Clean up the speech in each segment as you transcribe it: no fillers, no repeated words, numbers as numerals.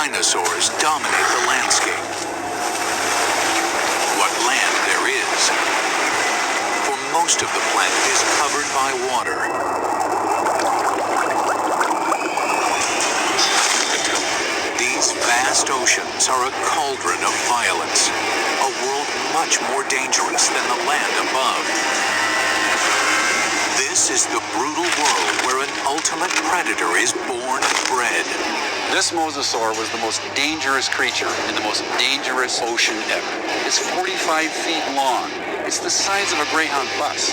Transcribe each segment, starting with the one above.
dinosaurs dominate the landscape. What land there is. For most of the planet is covered by water. These vast oceans are a cauldron of violence, a world much more dangerous than the land above. This is the brutal world where an ultimate predator is born and bred. This mosasaur was the most dangerous creature in the most dangerous ocean ever. It's 45 feet long. It's the size of a Greyhound bus.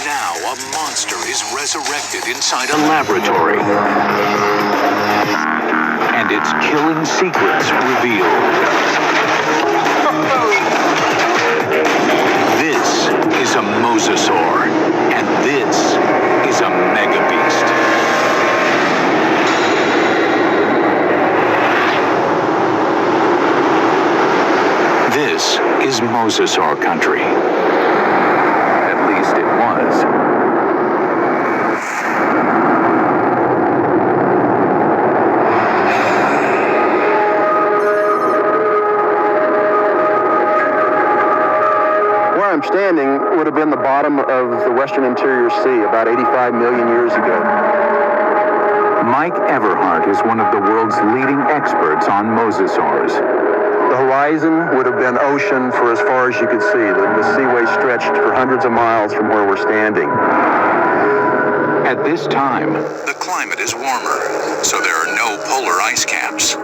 Now a monster is resurrected inside a laboratory. And its killing secrets revealed. This is a mosasaur, and this is a mega beast. This is mosasaur country. At least it was. I'm standing would have been the bottom of the western interior sea about 85 million years ago. Mike Everhart is one of the world's leading experts on mosasaurs. The horizon would have been ocean for as far as you could see. The seaway stretched for hundreds of miles from where we're standing. At this time, the climate is warmer, so there are no polar ice caps.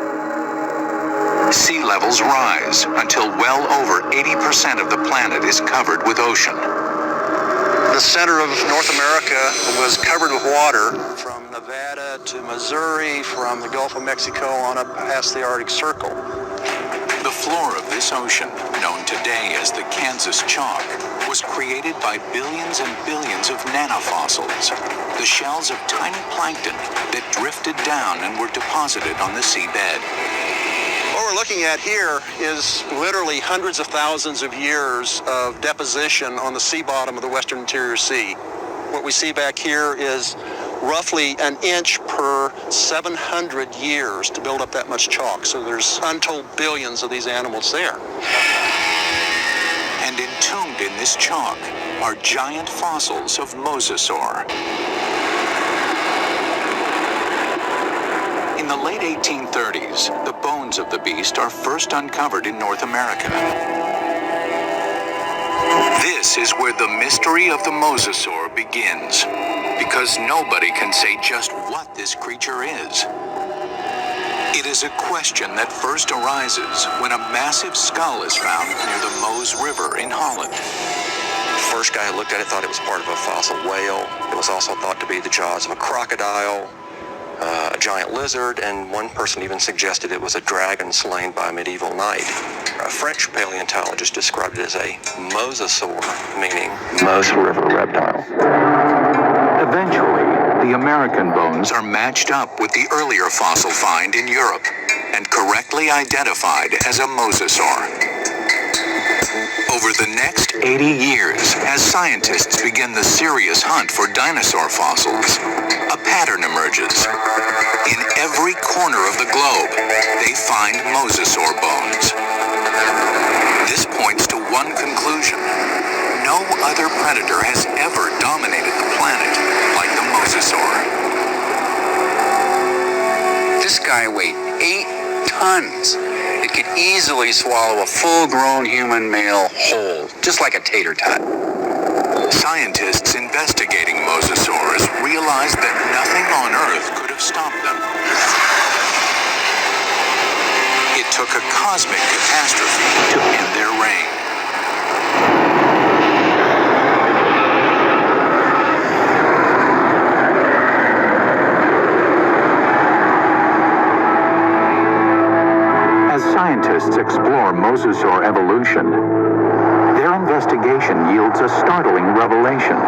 Sea levels rise until well over 80% of the planet is covered with ocean. The center of North America was covered with water from Nevada to Missouri, from the Gulf of Mexico on up past the Arctic Circle. The floor of this ocean, known today as the Kansas Chalk, was created by billions and billions of nanofossils, the shells of tiny plankton that drifted down and were deposited on the seabed. What we're looking at here is literally hundreds of thousands of years of deposition on the sea bottom of the western interior sea. What we see back here is roughly an inch per 700 years to build up that much chalk. So there's untold billions of these animals there. And entombed in this chalk are giant fossils of mosasaur. In the late 1830s, the bones of the beast are first uncovered in North America. This is where the mystery of the mosasaur begins, because nobody can say just what this creature is. It is a question that first arises when a massive skull is found near the Meuse River in Holland. The first guy who looked at it thought it was part of a fossil whale. It was also thought to be the jaws of a crocodile, a giant lizard, and one person even suggested it was a dragon slain by a medieval knight. A French paleontologist described it as a mosasaur, meaning Meuse River reptile. Eventually, the American bones are matched up with the earlier fossil find in Europe and correctly identified as a mosasaur. Over the next 80 years, as scientists begin the serious hunt for dinosaur fossils, a pattern emerges. In every corner of the globe, they find mosasaur bones. This points to one conclusion. No other predator has ever dominated the planet like the mosasaur. This guy weighed 8 tons. It could easily swallow a full-grown human male whole, just like a tater tot. Scientists investigating mosasaurs realized that nothing on Earth could have stopped them. It took a cosmic catastrophe to end their reign. As scientists explore mosasaur evolution, their investigation yields a startling revelation.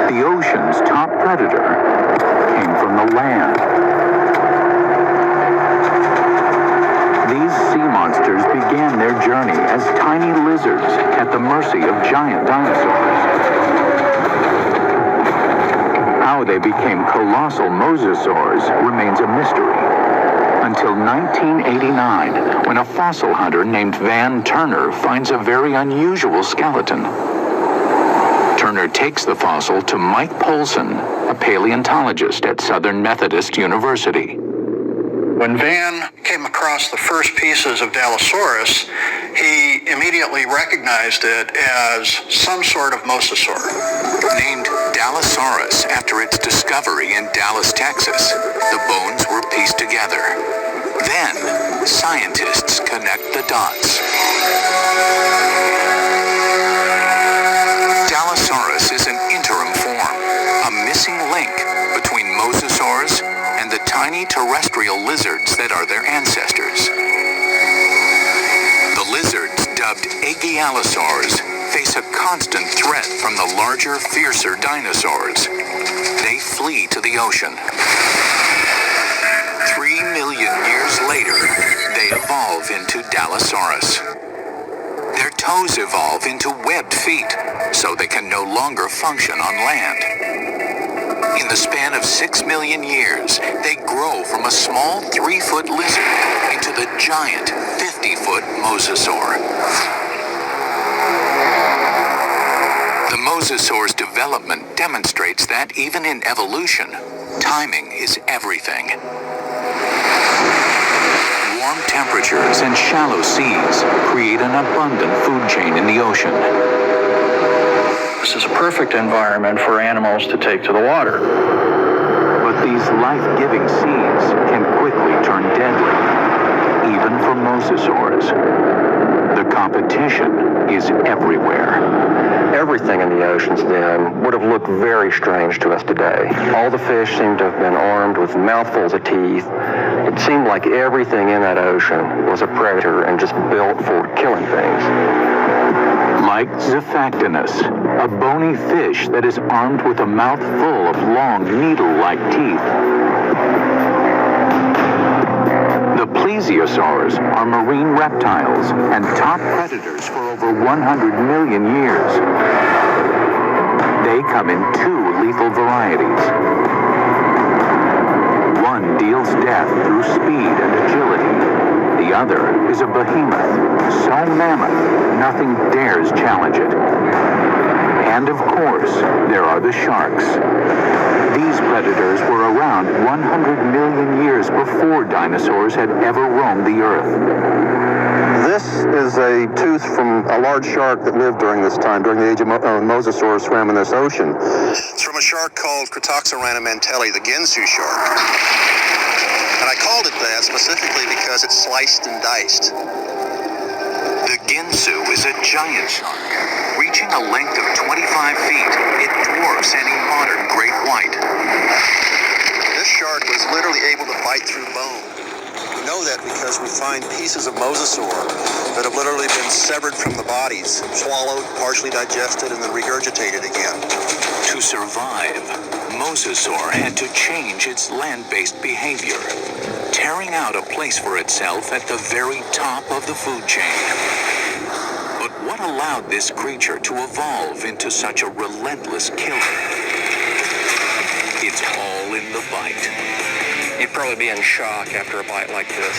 The ocean's top predator came from the land. These sea monsters began their journey as tiny lizards at the mercy of giant dinosaurs. How they became colossal mosasaurs remains a mystery. Until 1989, when a fossil hunter named Van Turner finds a very unusual skeleton. Turner takes the fossil to Mike Polson, a paleontologist at Southern Methodist University. When Van came across the first pieces of Dallosaurus, he immediately recognized it as some sort of mosasaur. Named Dallosaurus after its discovery in Dallas, Texas, the bones were pieced together. Then, scientists connect the dots. Dallosaurus is an interim form, a missing link between mosasaurs and the tiny terrestrial lizards that are their ancestors. The lizards, dubbed Aegialosaurs, face a constant threat from the larger, fiercer dinosaurs. They flee to the ocean. 3 million years later, they evolve into Dallosaurus. Their toes evolve into webbed feet, so they can no longer function on land. In the span of 6 million years, they grow from a small 3-foot lizard into the giant 50-foot mosasaur. The mosasaur's development demonstrates that even in evolution, timing is everything. Warm temperatures and shallow seas create an abundant food chain in the ocean. This is a perfect environment for animals to take to the water. But these life-giving seas can quickly turn deadly, even for mosasaurs. The competition is everywhere. Everything in the oceans then would have looked very strange to us today. All the fish seemed to have been armed with mouthfuls of teeth. It seemed like everything in that ocean was a predator and just built for killing things. Like Zephactinus, a bony fish that is armed with a mouth full of long needle-like teeth. The plesiosaurs are marine reptiles and top predators for over 100 million years. They come in 2 lethal varieties. One deals death through speed and agility. The other is a behemoth, so mammoth, nothing dares challenge it. And of course, there are the sharks. These predators were around 100 million years before dinosaurs had ever roamed the earth. This is a tooth from a large shark that lived during this time, during the age of mosasaurs swam in this ocean. It's from a shark called Cretoxorana mantelli, the Ginsu shark. And I called it that specifically because it's sliced and diced. The Ginsu is a giant shark. Reaching a length of 25 feet, it dwarfs any modern great white. This shark was literally able to bite through bone. We know that because we find pieces of mosasaur that have literally been severed from the bodies, swallowed, partially digested, and then regurgitated again. To survive, mosasaur had to change its land-based behavior, tearing out a place for itself at the very top of the food chain. But what allowed this creature to evolve into such a relentless killer? It's all in the bite. You'd probably be in shock after a bite like this.